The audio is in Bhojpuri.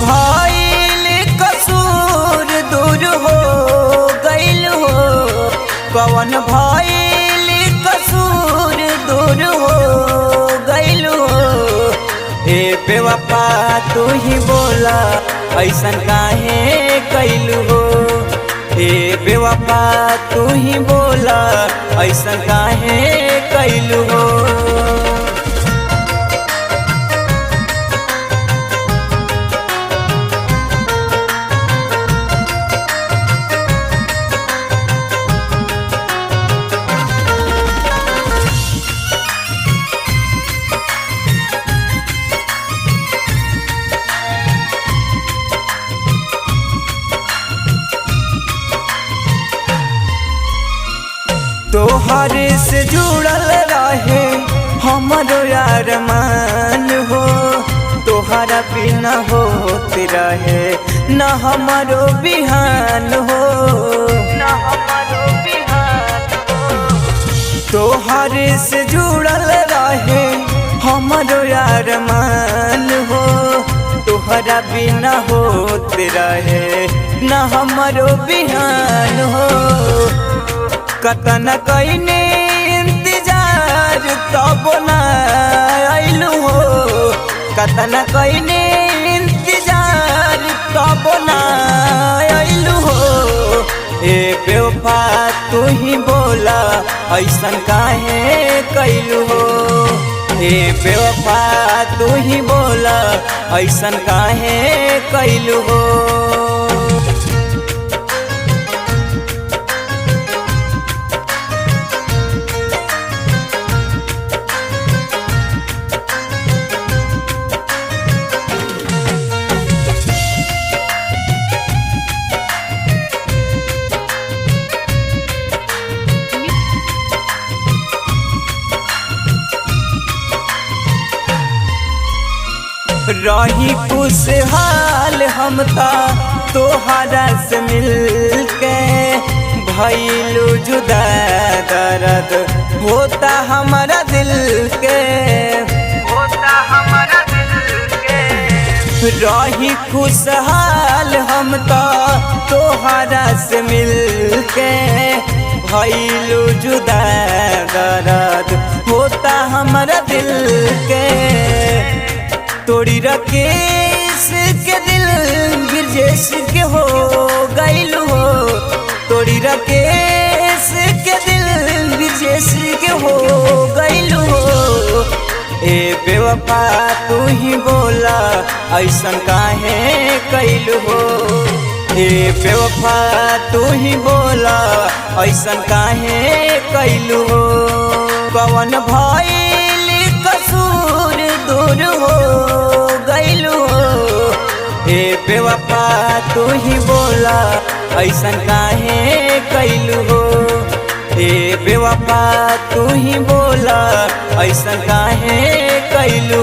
भइल कसूर दूर हो गइल हो, कवन भइल कसूर दूर हो गइल हो। ए बेवफा तू ही बोला ऐसन काहे कइलू हो। ए बेवफा तू ही बोला ऐसन काहे कइलू हो। तोहर से जुड़ल रहे हमरो यार मान हो, तोहरा बिना होते रहे न हमारो बिहान हो, न हमारो बिहान हो। तोहर से जुड़ल रहे हमरो यार मान हो, तोहरा बिना होते रहे न हमारो बिहान हो। कतन कईने इंतजार तब ना आइलू हो, कतन कईने इंतजार तब ना आइलू हो। ए बेवफा तू ही बोला ऐसन काहे कइलू हो। ए बेवफा तू ही बोला ऐसन काहे कइलू हो। रही खुशहाल हम ता तोहरा से मिलके, भइलू जुदा दर्द होता हमारा दिल के, होता हमारा दिल के। रही खुशहाल हम ता तोहरा से मिलके, भइलू जुदा दर्द होता हमारा दिल के। तोड़ी राकेश के दिल ब्रजेश के हो गइल हो, तोड़ी राकेश के दिल ब्रजेश के हो गइल हो। ए बेवफा तू ही बोला ऐसन काहे कइलू हो। ए बेवफा तू ही बोला ऐसन काहे कइलू हो। कवन भइल कसूर दूर हो गइलू हो। ए बेवफा तू ही बोला ऐसन काहे कइलू हो। ए बेवफा तू ही बोला ऐसन काहे कइलू